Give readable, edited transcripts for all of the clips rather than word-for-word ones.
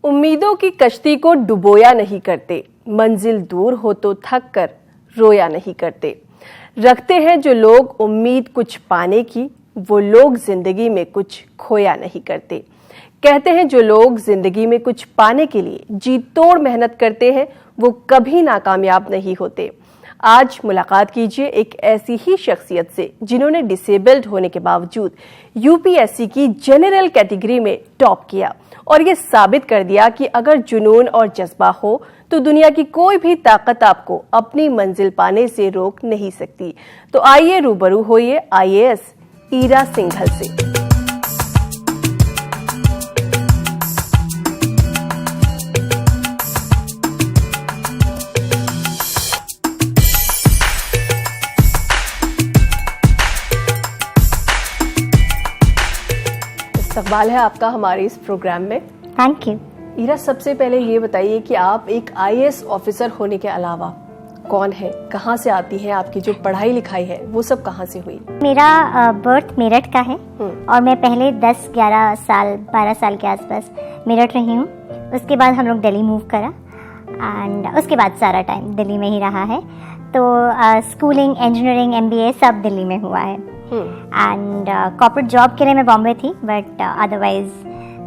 उम्मीदों की कश्ती को डुबोया नहीं करते, मंजिल दूर हो तो थक कर रोया नहीं करते। रखते हैं जो लोग उम्मीद कुछ पाने की, वो लोग जिंदगी में कुछ खोया नहीं करते। कहते हैं जो लोग जिंदगी में कुछ पाने के लिए जी तोड़ मेहनत करते हैं, वो कभी नाकामयाब नहीं होते। आज मुलाकात कीजिए एक ऐसी ही शख्सियत से जिन्होंने डिसेबल्ड होने के बावजूद यूपीएससी की जनरल कैटेगरी में टॉप किया और ये साबित कर दिया कि अगर जुनून और जज्बा हो तो दुनिया की कोई भी ताकत आपको अपनी मंजिल पाने से रोक नहीं सकती। तो आइए रूबरू होइए आईएएस ईरा सिंघल से। इस्तकबाल है आपका हमारे इस प्रोग्राम में। Thank you. ईरा, सबसे पहले ये बताइए कि आप एक आईएएस ऑफिसर होने के अलावा कौन है, कहाँ से आती हैं, आपकी जो पढ़ाई लिखाई है वो सब कहाँ से हुई? मेरा बर्थ मेरठ का है और मैं पहले 10-11 साल 12 साल के आसपास मेरठ रही हूँ। उसके बाद हम लोग दिल्ली मूव करा एंड उसके बाद सारा टाइम दिल्ली में ही रहा है। तो स्कूलिंग, इंजीनियरिंग, एमबीए सब दिल्ली में हुआ है एंड कॉर्पोरेट जॉब के लिए मैं बॉम्बे थी, but otherwise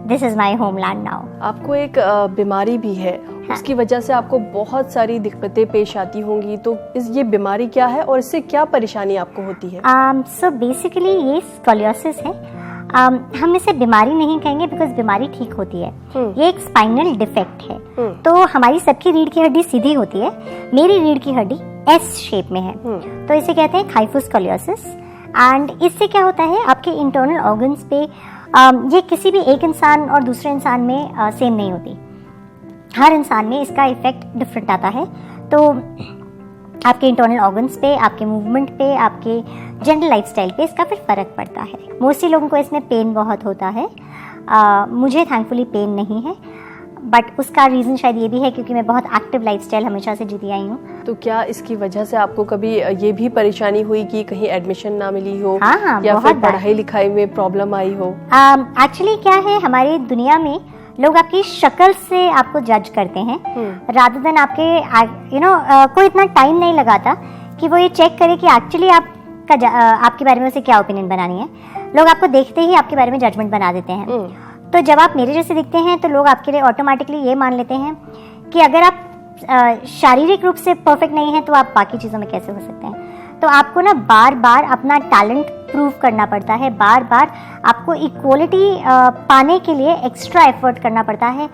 this is my homeland now. आपको एक बीमारी भी है, उसकी वजह से आपको बहुत सारी दिक्कतें पेश आती होंगी, तो ये बीमारी क्या है और इससे क्या परेशानी आपको होती है? सो बेसिकली ये स्कोलियोसिस है। हम इसे बीमारी नहीं कहेंगे बिकॉज बीमारी ठीक होती है। ये एक स्पाइनल डिफेक्ट है। तो हमारी सबकी रीढ़ की हड्डी सीधी होती है, मेरी रीढ़ की हड्डी एस शेप में है, तो इसे कहते हैं काइफोस्कोलियोसिस। एंड इससे क्या होता है, आपके इंटरनल ऑर्गन्स पे ये किसी भी एक इंसान और दूसरे इंसान में सेम नहीं होती। हर इंसान में इसका इफेक्ट डिफरेंट आता है। तो आपके इंटरनल ऑर्गन्स पे, आपके मूवमेंट पे, आपके जनरल लाइफस्टाइल पे इसका फिर फ़र्क पड़ता है। मोस्टली लोगों को इसमें पेन बहुत होता है। मुझे थैंकफुली पेन नहीं है, बट उसका रीज़न शायद ये भी है क्योंकि मैं बहुत एक्टिव लाइफस्टाइल हमेशा से जीती आई हूँ। तो क्या इसकी वजह से आपको कभी ये भी परेशानी हुई कि कहीं एडमिशन ना मिली हो? हाँ, या फिर पढ़ाई लिखाई में प्रॉब्लम आई हो? एक्चुअली क्या है, हमारी दुनिया में लोग आपकी शक्ल से आपको जज करते हैं रादर देन आपके कोई इतना टाइम नहीं लगाता कि वो ये चेक करे कि एक्चुअली आपके बारे में उसे क्या ओपिनियन बनानी है। लोग आपको देखते ही आपके बारे में जजमेंट बना देते हैं। तो जब आप मेरे जैसे दिखते हैं तो लोग आपके लिए ऑटोमेटिकली ये मान लेते हैं कि अगर आप शारीरिक रूप से परफेक्ट नहीं है तो आप बाकी चीज़ों में कैसे हो सकते हैं। तो आपको ना बार बार अपना टैलेंट प्रूव करना पड़ता है, बार बार आपको इक्वलिटी पाने के लिए एक्स्ट्रा एफर्ट करना पड़ता है।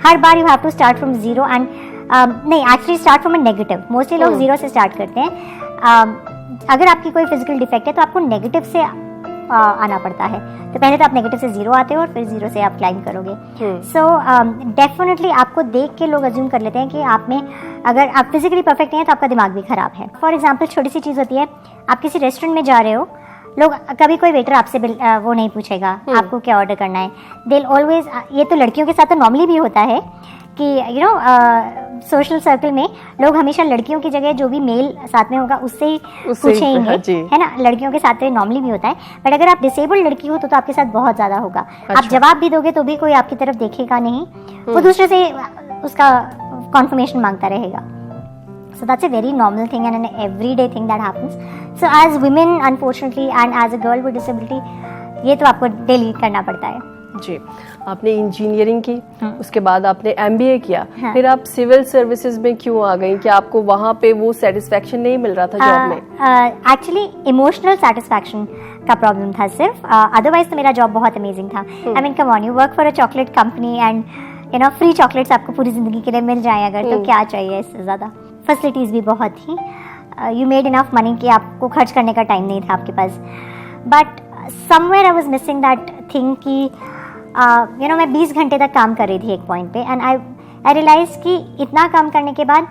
हर बार you have to start from zero and नहीं, actually start from a negative. Mostly लोग जीरो से स्टार्ट करते हैं। अगर आपकी कोई फिजिकल डिफेक्ट है तो आपको नेगेटिव से आना पड़ता है। तो पहले तो आप नेगेटिव से जीरो आते हो और फिर जीरो से आप क्लाइम करोगे। सो डेफिनेटली आपको देख के लोग अज्यूम कर लेते हैं कि आप में, अगर आप फिजिकली परफेक्ट नहीं है तो आपका दिमाग भी खराब है। फॉर एग्जाम्पल, छोटी सी चीज़ होती है, आप किसी रेस्टोरेंट में जा रहे हो, लोग कभी कोई वेटर आपसे वो नहीं पूछेगा आपको क्या ऑर्डर करना है। दे ऑलवेज, ये तो लड़कियों के साथ तो नॉर्मली भी होता है कि सोशल सर्कल में लोग हमेशा लड़कियों की जगह जो भी मेल साथ में होगा उससे ही पूछेंगे, है ना। लड़कियों के साथ तो नॉर्मली भी होता है, बट अगर आप डिसेबल्ड लड़की हो तो आपके साथ बहुत ज़्यादा होगा। अच्छा। आप जवाब भी दोगे तो भी कोई आपकी तरफ देखेगा नहीं, वो दूसरे से उसका कॉन्फर्मेशन मांगता रहेगा। So that's a very normal thing and an everyday thing that happens. So as women, unfortunately, and as a girl with disability, ये तो आपको डेली करना पड़ता है। जी, आपने इंजीनियरिंग की, उसके बाद आपने एमबीए किया, फिर आप सिविल सर्विसेज में क्यों आ गई? कि आपको वहाँ पे वो सेटिस्फेक्शन नहीं मिल रहा था जॉब में? एक्चुअली इमोशनल सेटिस्फेक्शन का प्रॉब्लम था सिर्फ, अदरवाइज तो मेरा जॉब बहुत अमेजिंग था। I mean come on, you work for a chocolate company and free chocolates आपको पूरी जिंदगी के लिए मिल जाए अगर, तो क्या चाहिए इससे ज़्यादा। फैसिलिटीज़ भी बहुत थी, यू मेड इनफ मनी कि आपको खर्च करने का टाइम नहीं था आपके पास। But somewhere I was missing that thing कि मैं 20 घंटे तक काम कर रही थी एक पॉइंट पे, एंड आई रियलाइज कि इतना काम करने के बाद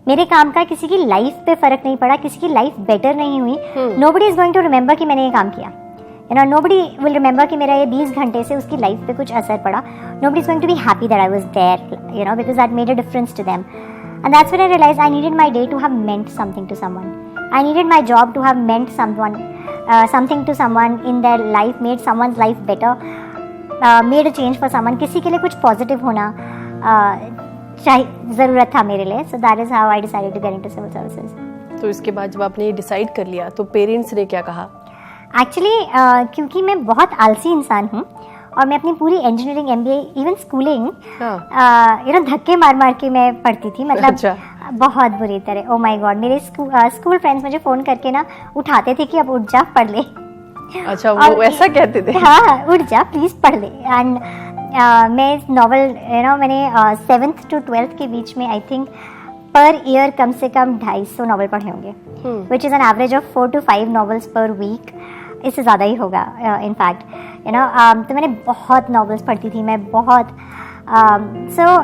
मेरे काम का किसी की लाइफ पे फ़र्क नहीं पड़ा, किसी की लाइफ बेटर नहीं हुई। Nobody is going to remember कि मैंने ये काम किया, नोबडी विल रिमेंबर कि मेरा ये 20 घंटे से उसकी लाइफ पे कुछ असर पड़ा। Nobody is going to be happy that I was there, because that made a difference to them. And that's when I realized I needed my day to have meant something to someone. I needed my job to have meant something to someone in their life, made someone's life better. Made a change for someone, किसी के लिए कुछ positive होना ज़रूरत था मेरे लिए. So that is how I decided to get into civil services. तो इसके बाद जब आपने ये डिसाइड कर लिया तो पेरेंट्स ने क्या कहा? एक्चुअली क्योंकि मैं बहुत आलसी इंसान हूँ और मैं अपनी पूरी इंजीनियरिंग MBA इवन स्कूलिंग धक्के मार मार के मैं पढ़ती थी, मतलब अच्छा. बहुत बुरी तरह. ओ माय गॉड, मेरे स्कूल फ्रेंड्स मुझे फ़ोन करके ना उठाते थे कि अब उठ जा, पढ़ ले. अच्छा, वो ऐसा कहते थे? हाँ, उठ जा प्लीज़, पढ़ ले. एंड मैं नॉवल मैंने 7th to 12th के बीच में आई थिंक पर ईयर कम से कम 250 नॉवल पढ़े होंगे, which is an average of 4 to 5 novels per week. इससे ज़्यादा ही होगा इनफैक्ट. तो मैंने बहुत नॉवेल्स पढ़ती थी मैं, बहुत. सो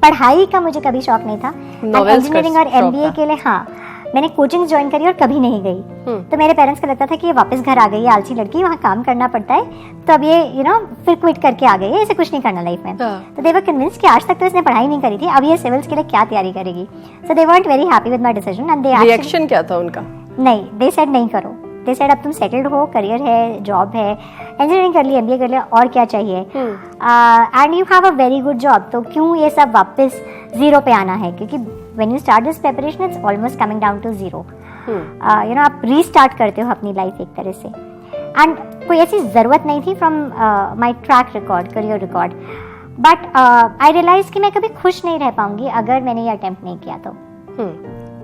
पढ़ाई का मुझे कभी शौक नहीं था. इंजीनियरिंग और MBA के लिए हाँ मैंने कोचिंग ज्वाइन करी और कभी नहीं गई. तो मेरे पेरेंट्स को लगता था कि ये वापस घर आ गई है आलसी लड़की, वहाँ काम करना पड़ता है, तो अब ये फिर क्विट करके आ गई है, इसे कुछ नहीं करना लाइफ में. तो दे वर कन्विंस्ड कि आज तक तो इसने पढ़ाई नहीं करी थी, अब ये सिविल्स के लिए क्या तैयारी करेगी. सो दे weren't very happy with my decision and they reaction क्या था उनका? नहीं, दे सेड नहीं करो. दे सेड अब तुम सेटल्ड हो, करियर है, जॉब है, इंजीनियरिंग कर ली, MBA कर लिया, और क्या चाहिए, and you have a very good job, तो क्यों ये सब वापस जीरो पे आना है. क्योंकि when you start this preparation it's almost coming down to zero. आप रीस्टार्ट करते हो अपनी लाइफ एक तरह से. एंड कोई ऐसी ज़रूरत नहीं थी from my track record, career record. But I realize कि मैं कभी खुश नहीं रह पाऊंगी अगर मैंने ये अटेम्प्ट नहीं किया तो.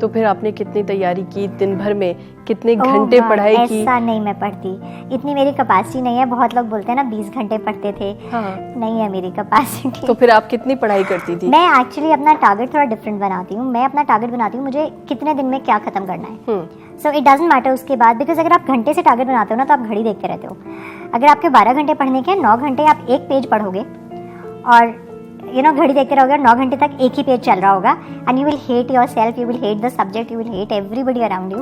तो फिर आपने कितनी तैयारी की, दिन भर में कितने घंटे पढ़ाई की? ऐसा नहीं मैं पढ़ती, इतनी मेरी कैपेसिटी नहीं है. बहुत लोग बोलते हैं ना 20 घंटे पढ़ते थे. हाँ. नहीं है मेरी कैपेसिटी. तो फिर आप कितनी पढ़ाई करती थी? मैं एक्चुअली अपना टारगेट थोड़ा डिफरेंट बनाती हूँ. मैं अपना टारगेट बनाती हूँ मुझे कितने दिन में क्या खत्म करना है. सो इट डजंट मैटर उसके बाद, बिकॉज अगर आप घंटे से टारगेट बनाते हो ना तो आप घड़ी देखते रहते हो. अगर आपके 12 घंटे पढ़ने के 9 घंटे आप एक पेज पढ़ोगे और घड़ी देखते रहोगे, 9 घंटे तक एक ही पेज चल रहा होगा, and you will hate your self, you will hate the subject, you will hate everybody around you.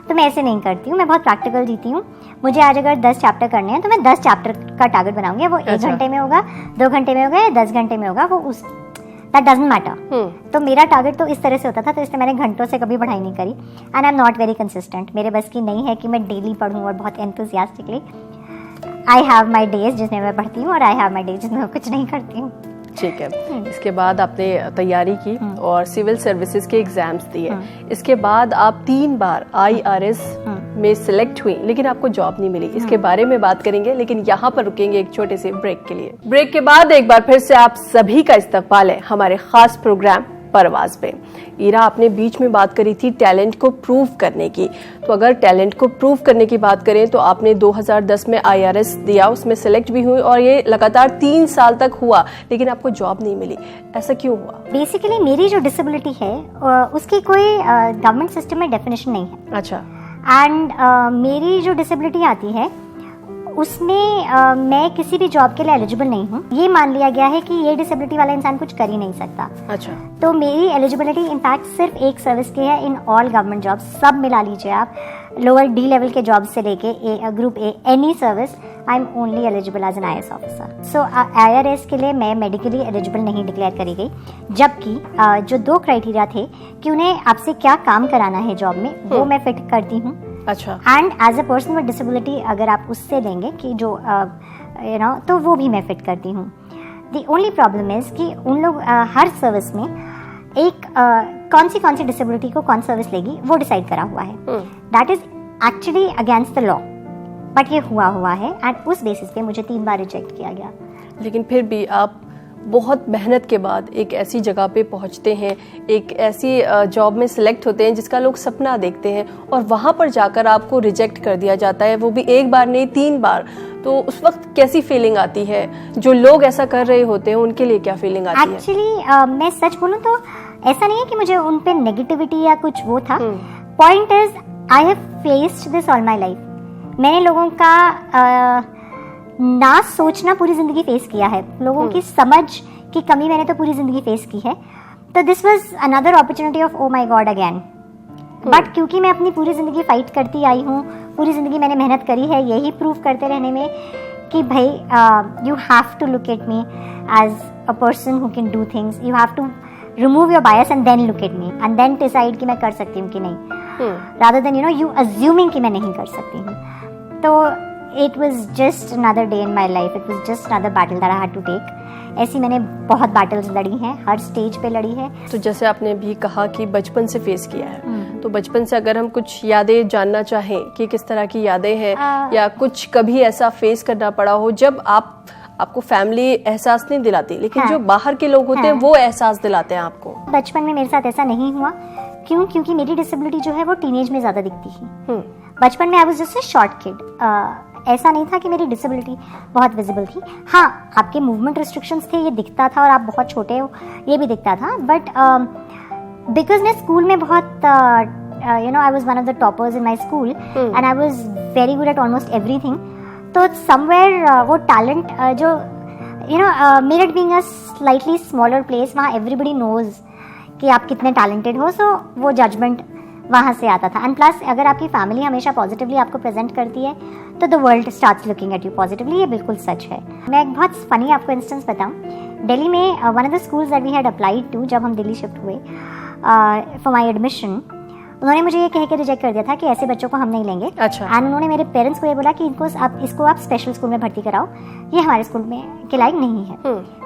तो मैं ऐसे नहीं करती हूँ, मैं बहुत प्रैक्टिकल जीती हूँ. मुझे आज अगर 10 चैप्टर करने हैं तो मैं 10 चैप्टर का टारगेट बनाऊंगी. वो 1 घंटे में होगा, 2 घंटे में होगा या 10 घंटे में होगा, वो उस दैट डजंट मैटर. तो मेरा टारगेट तो इस तरह से होता था, तो इसलिए मैंने घंटों से कभी पढ़ाई नहीं करी. And I am not very consistent. मेरे बस की नहीं है कि मैं डेली पढ़ूँ और बहुत enthusiastically. I have my days जिसमें मैं पढ़ती हूँ और आई हैव माई डेज जिसमें मैं कुछ नहीं करती हूँ. ठीक है. इसके बाद आपने तैयारी की और सिविल सर्विसेज के एग्जाम्स दिए. इसके बाद आप 3 बार IRS में सिलेक्ट हुई, लेकिन आपको जॉब नहीं मिली. इसके बारे में बात करेंगे, लेकिन यहाँ पर रुकेंगे एक छोटे से ब्रेक के लिए. ब्रेक के बाद एक बार फिर से आप सभी का इस्तकबाल है हमारे खास प्रोग्राम परवाज़ पे. ईरा, आपने बीच में बात करी थी टैलेंट को प्रूव करने की. तो अगर टैलेंट को प्रूव करने की बात करें तो आपने 2010 में IRS दिया, उसमें सेलेक्ट भी हुई और ये लगातार 3 साल तक हुआ, लेकिन आपको जॉब नहीं मिली. ऐसा क्यों हुआ? बेसिकली मेरी जो डिसेबिलिटी है उसकी कोई गवर्नमेंट सिस्टम में डेफिनेशन नहीं है. अच्छा. एंड मेरी जो डिसेबिलिटी आती है उसमें मैं किसी भी जॉब के लिए एलिजिबल नहीं हूँ. ये मान लिया गया है कि ये डिसेबिलिटी वाला इंसान कुछ कर ही नहीं सकता. अच्छा. तो मेरी एलिजिबिलिटी इनफैक्ट सिर्फ एक सर्विस की है इन ऑल गवर्नमेंट जॉब. सब मिला लीजिए आप, लोअर D लेवल के जॉब से लेके group A, any service, I am only eligible as an IAS officer. So IRS के लिए मैं मेडिकली एलिजिबल नहीं डिक्लेयर करी गई, जबकि जो 2 क्राइटेरिया थे कि उन्हें आपसे क्या काम कराना है जॉब में, वो मैं फिट करती हूँ. अच्छा. And as a person with disability अगर आप उससे लेंगे कि जो तो वो भी मैं फिट करती हूँ. द ओनली प्रॉब्लम इज कि उन लोग हर सर्विस में एक कौन सी डिसेबिलिटी को कौन सर्विस लेगी वो डिसाइड करा हुआ है. That is actually against the law, but ये हुआ है एंड उस बेसिस पे मुझे 3 बार रिजेक्ट किया गया. लेकिन फिर भी आप बहुत मेहनत के बाद एक ऐसी जगह पे पहुंचते हैं, एक ऐसी जॉब में सिलेक्ट होते हैं जिसका लोग सपना देखते हैं, और वहां पर जाकर आपको रिजेक्ट कर दिया जाता है, वो भी 1 बार नहीं 3 बार. तो उस वक्त कैसी फीलिंग आती है? जो लोग ऐसा कर रहे होते हैं उनके लिए क्या फीलिंग आती है? एक्चुअली मैं सच बोलूं तो ऐसा नहीं है कि मुझे उन पे नेगेटिविटी या कुछ वो था. Point is I have faced this all my life. मैंने लोगों का ना सोचना पूरी जिंदगी फेस किया है, लोगों की समझ की कमी मैंने तो पूरी जिंदगी फेस की है. तो this was another opportunity of O my God again. But क्योंकि मैं अपनी पूरी जिंदगी फाइट करती आई हूँ, पूरी जिंदगी मैंने मेहनत करी है यही प्रूव करते रहने में कि भाई you have to look at me as a person who can do things. You have to remove your bias and then look at me and then decide कि मैं कर सकती हूँ कि नहीं, रादर देन यू अज्यूमिंग कि मैं नहीं कर सकती हूँ. तो it was just another day in my life. It was just another battle that I had to take. ऐसी मैंने बहुत battles लड़ी हैं, हर स्टेज पे लड़ी है. तो जैसे आपने भी कहा कि बचपन से फेस किया है, तो बचपन से अगर हम कुछ यादें जानना चाहें कि किस तरह की यादें हैं, या कुछ कभी ऐसा फेस करना पड़ा हो जब आपको फैमिली एहसास नहीं दिलाती, लेकिन जो बाहर के लोग होते हैं वो एहसास दिलाते हैं आपको. बचपन में मेरे साथ ऐसा नहीं हुआ. क्यों? क्योंकि मेरी डिसेबिलिटी जो है वो टीनेज में ज्यादा दिखती थी. बचपन में I was just a short kid. ऐसा नहीं था कि मेरी डिसेबिलिटी बहुत विजिबल थी. हाँ, आपके मूवमेंट रिस्ट्रिक्शंस थे, ये दिखता था, और आप बहुत छोटे हो, ये भी दिखता था. बट बिकॉज मैं स्कूल में बहुत I was one of the toppers in my school, and I was very good at almost everything. तो समवेयर वो टैलेंट जो Meerut being a slightly smaller place, वहाँ एवरीबडी नोज कि आप कितने टैलेंटेड हो. सो वो जजमेंट वहाँ से आता था. एंड प्लस अगर आपकी फैमिली हमेशा पॉजिटिवली आपको प्रेजेंट करती है तो the world starts looking at you positively. ये बिल्कुल सच है. मैं एक बहुत फनी आपको इंस्टेंस बताऊँ. दिल्ली में one of the schools that we had applied to, जब हम दिल्ली शिफ्ट हुए फॉर माई एडमिशन, उन्होंने मुझे ये कह के रिजेक्ट कर दिया था कि ऐसे बच्चों को हम नहीं लेंगे. अच्छा. एंड उन्होंने मेरे पेरेंट्स को ये बोला कि इसको आप स्पेशल स्कूल में भर्ती कराओ, ये हमारे स्कूल में के लायक नहीं है.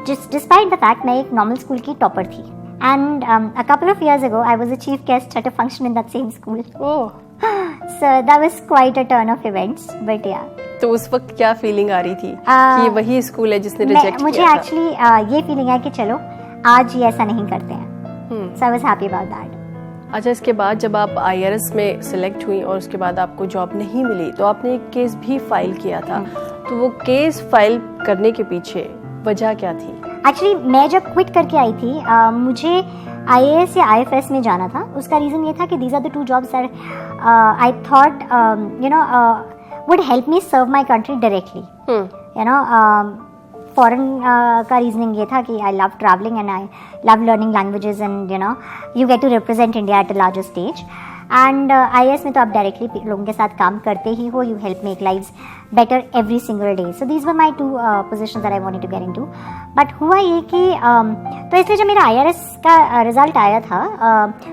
डिस्पाइट द फैक्ट मैं एक नॉर्मल स्कूल की टॉपर थी. And a couple of years ago, I was a chief guest at a function in that same school. Oh. So that was quite a turn of events. But yeah. तो उस वक्त क्या feeling आ रही थी कि ये वही स्कूल है जिसने रिजेक्ट किया था? मुझे एक्चुअली ये फीलिंग है कि चलो आज ये ऐसा नहीं करते हैं. So I was happy about that. अच्छा, इसके बाद जब आप IRS में सिलेक्ट हुई और उसके बाद आपको जॉब नहीं मिली, तो आपने एक केस भी फाइल किया था. तो वो केस फाइल करने के पीछे वजह क्या थी? एक्चुअली मैं जब क्विट करके आई थी, मुझे IAS या IFS में जाना था. उसका रीज़न ये था कि these are the two jobs that I thought would help me serve my country directly. Foreign का रीजनिंग ये था कि I love travelling and I love learning languages, and you get to represent India at a larger stage. And IAS में तो आप directly लोगों के साथ काम करते ही हो. You help make lives better every single day. So these were my two positions that I wanted to get into. But हुआ ये कि तो इसलिए जब मेरा IRS का रिजल्ट आया था,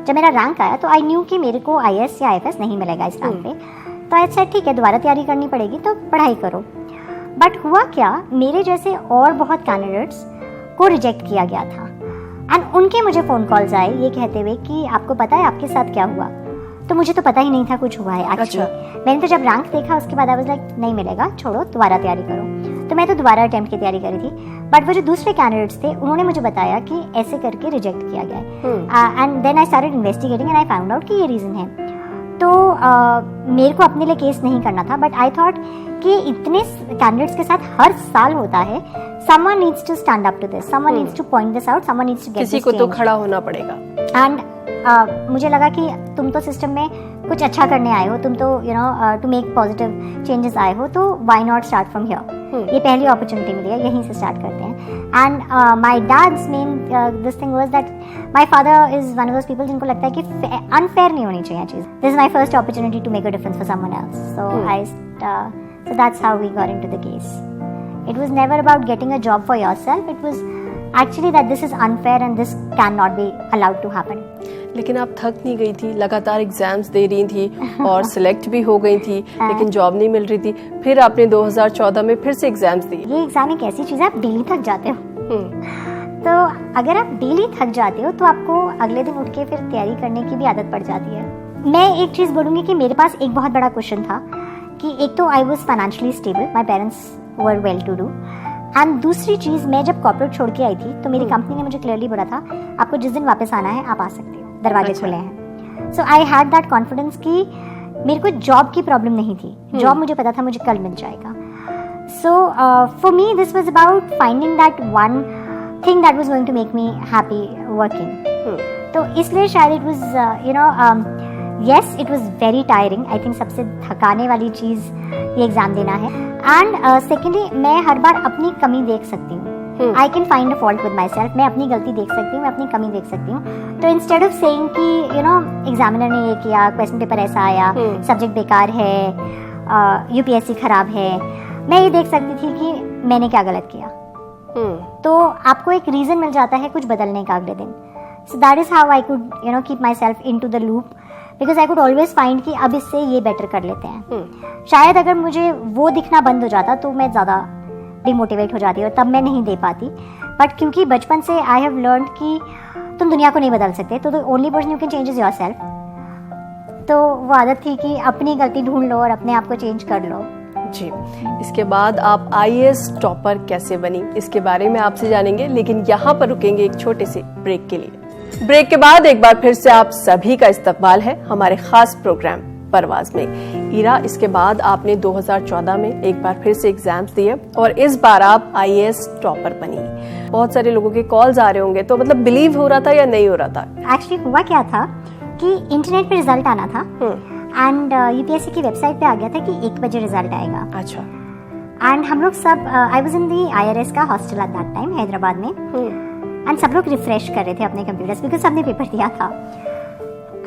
जब मेरा रैंक आया, तो आई न्यू कि मेरे को IAS या IFS नहीं मिलेगा इस रैंक पे. तो आई सेड ठीक है, दोबारा तैयारी करनी पड़ेगी, तो पढ़ाई करो. बट हुआ क्या, मेरे जैसे और बहुत कैंडिडेट्स को रिजेक्ट किया गया था. एंड उनके मुझे फ़ोन कॉल्स आए ये कहते हुए कि आपको पता है आपके साथ क्या हुआ. तो मुझे तो पता ही नहीं था कुछ हुआ है एक्चुअली. अच्छा. मैंने तो जब रैंक देखा उसके बाद आई वाज लाइक नहीं मिलेगा, छोड़ो, दोबारा तैयारी करो. तो मैं तो दोबारा अटेम्प्ट की तैयारी करी थी. बट वो जो दूसरे कैंडिडेट्स थे उन्होंने मुझे बताया कि ऐसे करके रिजेक्ट किया गया है. And then I started investigating and I found out कि ये रीज़न है. तो मेरे को अपने लिए केस नहीं करना था. बट आई थॉट कि इतने कैंडिडेट्स के साथ हर साल होता है. someone needs to stand up to this, someone needs to point this out, someone needs to get किसी को तो खड़ा होना पड़ेगा. एंड मुझे लगा कि तुम तो सिस्टम में कुछ अच्छा करने आए हो, तुम तो टू मेक पॉजिटिव चेंजेस आए हो, तो why not start from here. ये पहली अपॉर्चुनिटी मिली है, यहीं से स्टार्ट करते हैं. And my dad's main this thing was that my father is one of those people जिनको लगता है कि अनफेयर नहीं होनी चाहिए चीज़. This is my first opportunity to make a difference for someone else. So that's how we got into the case. It was never about getting a job for yourself. It was actually that this is unfair and this cannot be allowed to happen. लेकिन आप थक नहीं गई थी? लगातार exams दे रही थी और सिलेक्ट भी हो गई थी, लेकिन जॉब नहीं मिल रही थी. फिर आपने 2014 में फिर से एग्जाम्स दिए. ये एग्जाम एक ऐसी चीज़ है, आप डेली थक जाते हो. तो अगर आप डेली थक जाते हो तो आपको अगले दिन उठ के फिर तैयारी करने की भी आदत पड़ जाती है. मैं एक चीज़ बोलूँगी कि मेरे पास एक बहुत बड़ा क्वेश्चन था कि एक तो I was financially stable, my parents were well to do. And दूसरी चीज़, मैं जब कॉर्पोरेट छोड़ के आई थी तो मेरी कंपनी ने मुझे क्लियरली बोला था आपको जिस दिन वापस आना है आप आ सकते हो, दरवाजे खुले हैं. So I had that confidence कि मेरे को जॉब की प्रॉब्लम नहीं थी. जॉब मुझे पता था मुझे कल मिल जाएगा. So for me this was about finding that one thing that was going to make me happy working. तो इसलिए शायद it was yes, it was very tiring. I think सबसे थकाने वाली चीज़ ये एग्ज़ाम देना है. एंड सेकेंडली मैं हर बार अपनी कमी देख सकती हूँ. I can find a fault with my self. मैं अपनी गलती देख सकती हूँ, मैं अपनी कमी देख सकती हूँ. तो इंस्टेड ऑफ सेइंग कि एग्जामिनर ने ये किया, क्वेश्चन पेपर ऐसा आया, सब्जेक्ट बेकार है, UPSC खराब है, मैं ये देख सकती थी कि मैंने क्या गलत किया. तो आपको एक रीज़न मिल जाता है कुछ बदलने का अगले दिन. So that is how I could keep myself into the loop. Because I could always find कि अब इससे ये बेटर कर लेते हैं। शायद अगर मुझे वो दिखना बंद हो जाता तो मैं ज़्यादा डिमोटिवेट हो जाती और तब मैं नहीं दे पाती। बट क्योंकि बचपन से आई हैव लर्न कि तुम दुनिया को नहीं बदल सकते, तो the only person you can change is yourself. तो वो आदत थी कि अपनी गलती ढूंढ लो और अपने आप को चेंज कर लो। जी, इसके बाद आप IAS टॉपर कैसे बनी, इसके बारे में आपसे जानेंगे, लेकिन यहाँ पर रुकेंगे एक छोटे से ब्रेक के लिए। ब्रेक के बाद एक बार फिर से आप सभी का इस्तकबाल है हमारे खास प्रोग्राम परवाज में। ईरा, इसके बाद आपने 2014 में एक बार फिर से एग्जाम्स दिए और इस बार आप IAS टॉपर बनी। बहुत सारे लोगों के कॉल्स आ रहे होंगे, तो मतलब बिलीव हो रहा था या नहीं हो रहा था? एक्चुअली हुआ क्या था कि इंटरनेट पे रिजल्ट आना था एंड UPSC की वेबसाइट पे आ गया था कि 1 बजे रिजल्ट आएगा। अच्छा। एंड हम लोग सब I was in the IRS का hostel at that time Hyderabad में, एंड सब लोग रिफ्रेश कर रहे थे अपने कंप्यूटर्स बिकॉज सबने पेपर दिया था।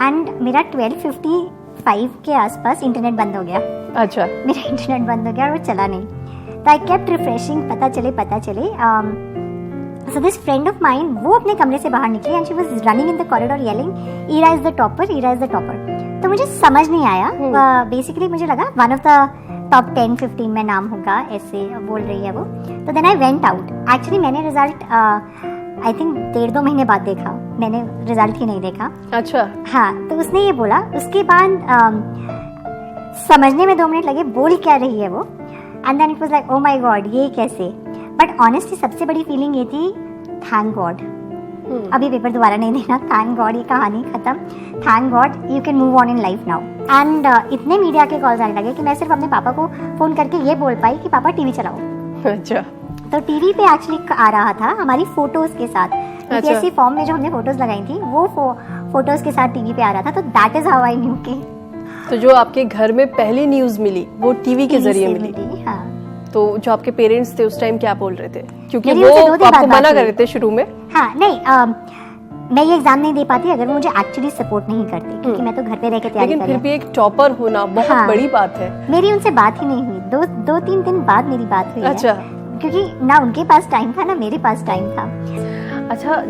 एंड मेरा 12:55 के आसपास इंटरनेट बंद हो गया। अच्छा। मेरा इंटरनेट बंद हो गया और वो चला नहीं। तो आई केप्ट रिफ्रेशिंग, पता चले So this friend of mine, वो अपने कमरे से बाहर निकली and she was running in the corridor yelling, "Ira is the topper, Ira is the topper." तो मुझे समझ नहीं आया। बेसिकली मुझे लगा one of the top 10-15 में नाम होगा, ऐसे बोल रही है वो। तो then I went out. Actually मैंने रिजल्ट I think 1.5-2 महीने बाद देखा, मैंने रिजल्ट ही नहीं देखा। अच्छा। हाँ, तो उसने ये बोला। उसके बाद समझने में 2 मिनट लगे, बोल क्या रही है वो। And then it was like, oh my god, ये कैसे। बट ऑनेस्टली सबसे बड़ी फीलिंग ये थी, थैंक गॉड, अभी पेपर दोबारा नहीं देना, थैंक गॉड, ये कहानी खत्म, thank God you can move on in life now. And इतने मीडिया के कॉल्स आने लगे कि मैं सिर्फ अपने पापा को फोन करके ये बोल पाई कि पापा टीवी चलाओ। अच्छा। तो टीवी पे एक्चुअली आ रहा था हमारी फोटोज के साथ, UPSC फॉर्म में जो हमने फोटोज लगाई थी वो फोटोज के साथ टीवी पे आ रहा था। तो that is how I knew के। तो जो आपके घर में पहली न्यूज मिली वो टीवी के जरिए मिली। हाँ। तो जो आपके पेरेंट्स थे उस टाइम क्या बोल रहे थे, क्योंकि मेरी वो उनसे 2 दिन आपको बाद मना बात कर हुई। रहे थे शुरू में? हाँ, नहीं, मैं ये एग्जाम नहीं दे पाती अगर वो मुझे एक्चुअली सपोर्ट नहीं करते, क्योंकि मैं तो घर पे रह के तैयारी लेकिन कर फिर रही भी एक टॉपर होना बहुत हाँ। बड़ी बात है। मेरी उनसे बात ही नहीं हुई, 2-3 दिन बाद मेरी बात हुई। अच्छा। क्योंकि ना उनके पास टाइम था ना मेरे पास टाइम था। अच्छा,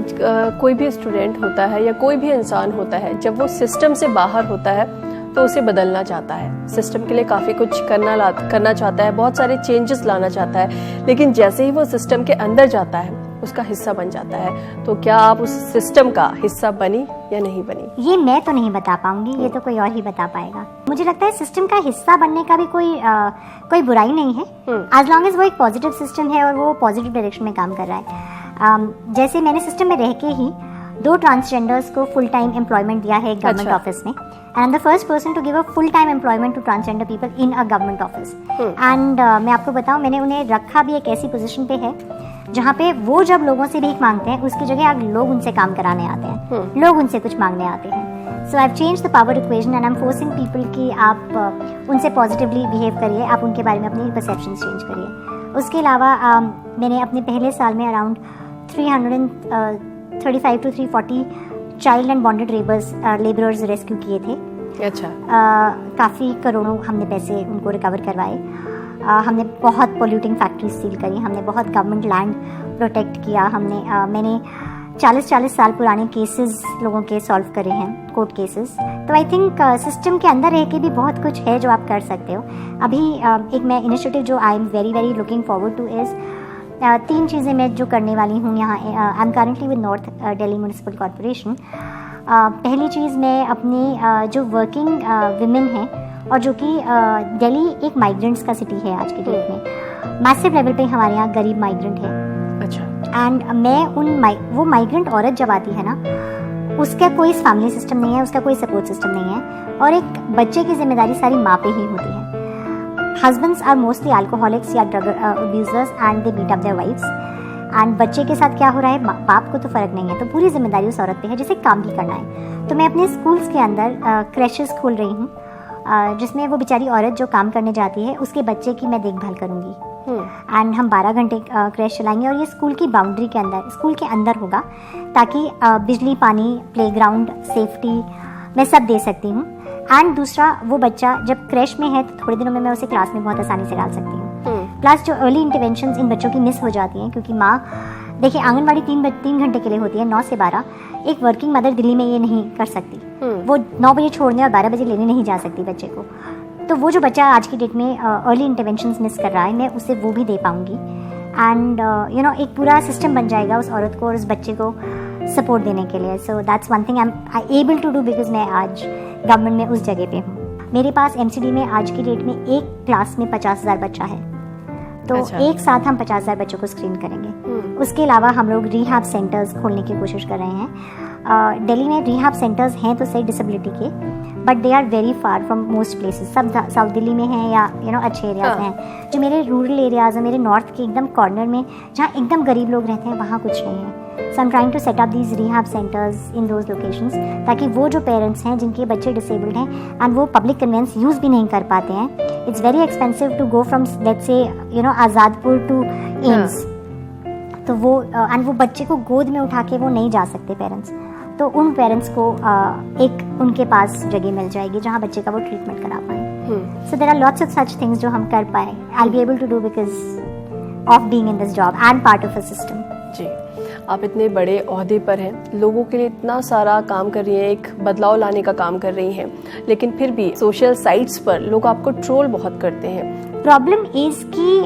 कोई भी स्टूडेंट होता है या कोई भी इंसान होता है, जब वो सिस्टम से बाहर होता है तो उसे बदलना चाहता है, सिस्टम के लिए काफ़ी कुछ करना चाहता है, बहुत सारे चेंजेस लाना चाहता है, लेकिन जैसे ही वो सिस्टम के अंदर जाता है उसका हिस्सा बन जाता है। तो क्या आप उस सिस्टम का हिस्सा बनी या नहीं बनी? ये मैं तो नहीं बता पाऊंगी, ये तो कोई और ही बता पाएगा। मुझे लगता है सिस्टम का हिस्सा बनने का भी कोई बुराई नहीं है, एज लॉन्ग एज वो एक पॉजिटिव सिस्टम है और वो पॉजिटिव डायरेक्शन में काम कर रहा है। जैसे मैंने सिस्टम में रह के ही 2 ट्रांसजेंडर्स को फुल टाइम एम्प्लॉयमेंट दिया है गवर्नमेंट ऑफिस में, and I'm the first person to give a full time employment to transgender people in a government office. And मैं आपको बताऊं, मैंने उन्हें रखा भी एक ऐसी पोजीशन पे है जहाँ पे वो जब लोगों से भीख मांगते हैं उसकी जगह लोग उनसे काम कराने आते हैं, लोग उनसे कुछ मांगने आते हैं। So I have changed the power equation and I am forcing people कि आप उनसे पॉजिटिवली बिहेव करिए, आप उनके बारे में अपनी परसेप्शन चेंज करिए। उसके अलावा मैंने अपने पहले साल में around 335 to 340 child and bonded labourers rescue किए थे। अच्छा। काफ़ी करोड़ों हमने पैसे उनको रिकवर करवाए। हमने बहुत पोल्यूटिंग फैक्ट्रीज सील करी, हमने बहुत गवर्नमेंट लैंड प्रोटेक्ट किया, मैंने 40-40 साल पुराने केसेस लोगों के सॉल्व करे हैं, कोर्ट केसेस। तो आई थिंक सिस्टम के अंदर रह के भी बहुत कुछ है जो आप कर सकते हो। अभी एक मैं इनिशिएटिव जो I am very very looking forward two is 3 चीज़ें मैं जो करने वाली हूँ यहाँ। I am currently with north Delhi municipal corporation. पहली चीज़, मैं अपनी जो वर्किंग विमेन हैं और जो कि दिल्ली एक माइग्रेंट्स का सिटी है आज के डेट में, मैसिव लेवल पे हमारे यहाँ गरीब माइग्रेंट है। अच्छा। एंड मैं वो माइग्रेंट औरत जब आती है ना, उसका कोई फैमिली सिस्टम नहीं है, उसका कोई सपोर्ट सिस्टम नहीं है, और एक बच्चे की जिम्मेदारी सारी माँ पे ही होती है। हस्बैंड्स आर मोस्टली अल्कोहलिक्स या drug abusers and they beat up their wives. And बच्चे के साथ क्या हो रहा है, बाप को तो फर्क नहीं है, तो पूरी जिम्मेदारी उस औरत पे है जिसे काम भी करना है। तो मैं अपने स्कूल्स के अंदर क्रैशेस खोल रही हूँ जिसमें वो बेचारी औरत जो काम करने जाती है उसके बच्चे की मैं देखभाल करूँगी। एंड हम 12 घंटे क्रैश चलाएंगे और ये स्कूल की बाउंड्री के अंदर, स्कूल के अंदर होगा, ताकि बिजली, पानी, प्लेग्राउंड, सेफ्टी मैं सब दे सकती हूँ। एंड दूसरा, वो बच्चा जब क्रैश में है तो थोड़े दिनों में मैं उसे क्लास में बहुत आसानी से डाल सकती हूँ। प्लस जो अर्ली इंटरवेंशंस इन बच्चों की मिस हो जाती हैं, क्योंकि माँ देखिए आंगनबाड़ी 3 घंटे के लिए होती है, 9 से 12। एक वर्किंग मदर दिल्ली में ये नहीं कर सकती, वो 9 बजे छोड़ने और 12 बजे लेने नहीं जा सकती बच्चे को। तो वो जो बच्चा आज की डेट में अर्ली इंटरवेंशंस मिस कर रहा है, मैं उसे वो भी दे पाऊँगी। एंड यू नो एक पूरा सिस्टम बन जाएगा उस औरत को और उस बच्चे को सपोर्ट देने के लिए। So that's one thing I able to do, because मैं आज गवर्नमेंट में उस जगह पे हूँ। मेरे पास MCD में आज की डेट में एक क्लास में 50,000 बच्चा है, तो अच्छा। एक साथ हम 50,000 बच्चों को स्क्रीन करेंगे। उसके अलावा हम लोग रिहैब सेंटर्स खोलने की कोशिश कर रहे हैं। दिल्ली में रिहैब सेंटर्स हैं तो सही डिसेबिलिटी के, but they are very far from most places. सब साउथ दिल्ली में हैं या अच्छे एरियाज हैं। जो मेरे रूरल एरियाज हैं, मेरे नॉर्थ के एकदम कॉर्नर में जहाँ एकदम गरीब लोग रहते हैं, वहाँ कुछ नहीं है। So I am trying to set up these rehab centres in those locations, ताकि वो जो पेरेंट्स हैं जिनके बच्चे डिसेबल्ड हैं एंड वो पब्लिक कन्वेंस यूज़ भी नहीं कर पाते हैं, it's very expensive to go from लेट्स से आज़ादपुर टू एम्स, तो वो एंड वो बच्चे को गोद में उठा के वो नहीं जा सकते पेरेंट्स, तो उन पेरेंट्स को एक उनके पास जगह मिल जाएगी जहाँ बच्चे का वो ट्रीटमेंट करा पाए। So there are lots of such things जो हम कर पाए, I be able to do because of being in this job and part of a system. जी, आप इतने बड़े ओहदे पर हैं, लोगों के लिए इतना सारा काम कर रही हैं, एक बदलाव लाने का काम कर रही हैं, लेकिन फिर भी सोशल साइट्स पर लोग आपको ट्रोल बहुत करते हैं। प्रॉब्लम इज़ कि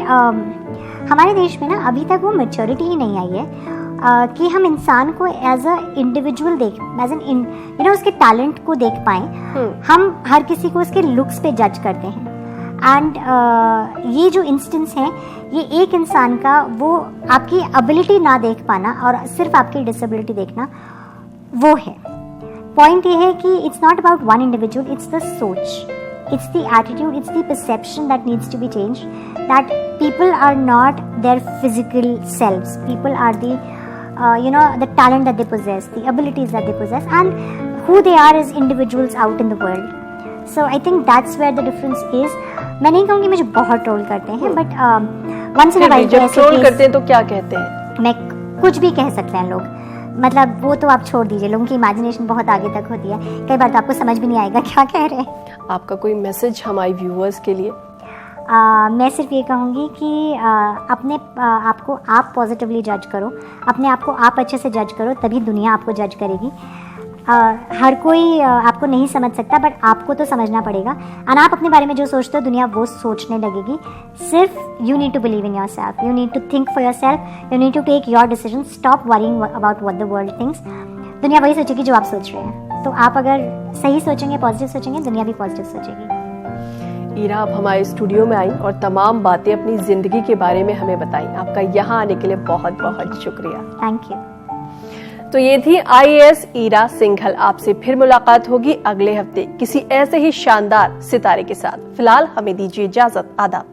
हमारे देश में ना अभी तक वो मैच्योरिटी ही नहीं आई है कि हम इंसान को एज अ इंडिविजुअल देख, एज एन उसके टैलेंट को देख पाएँ। हम हर किसी को उसके लुक्स पे जज करते हैं। एंड ये जो इंस्टेंस है, ये एक इंसान का वो आपकी एबिलिटी ना देख पाना और सिर्फ आपकी डिसेबिलिटी देखना, वो है पॉइंट। ये है कि it's not about one individual, it's the सोच, it's the attitude, it's the perception that needs to be changed, that people are not their physical selves, people are the the talent that they possess, the abilities that they possess, and who they are as individuals out in the world. So I think that's where the difference is. मैं नहीं कहूँगी मुझे बहुत troll करते हैं, but once in a while जब troll करते हैं तो क्या कहते हैं? मैं कुछ भी कह सकते हैं लोग, मतलब वो तो आप छोड़ दीजिए, लोगों की इमेजिनेशन बहुत आगे तक होती है, कई बार तो आपको समझ भी नहीं आएगा क्या कह रहे हैं। आपका कोई मैसेज हमारे व्यूअर्स के लिए? मैं सिर्फ ये कहूँगी कि अपने आप को आप पॉजिटिवली जज करो, अपने आप को आप अच्छे से जज करो, तभी दुनिया आपको जज करेगी। हर कोई आपको नहीं समझ सकता, बट आपको तो समझना पड़ेगा। और आप अपने बारे में जो सोचते हो, दुनिया वो सोचने लगेगी। सिर्फ you need to believe in yourself, you need to think for yourself, you need to take your decision, stop worrying about what the world thinks. दुनिया वही सोचेगी जो आप सोच रहे हैं। तो आप अगर सही सोचेंगे, पॉजिटिव सोचेंगे, दुनिया भी पॉजिटिव सोचेगी। ईरा, आप हमारे स्टूडियो में आई और तमाम बातें अपनी जिंदगी के बारे में हमें बताई। आपका यहाँ आने के लिए बहुत बहुत शुक्रिया। Thank you. तो ये थी IAS ईरा सिंघल। आपसे फिर मुलाकात होगी अगले हफ्ते किसी ऐसे ही शानदार सितारे के साथ। फिलहाल हमें दीजिए इजाजत। आदाब।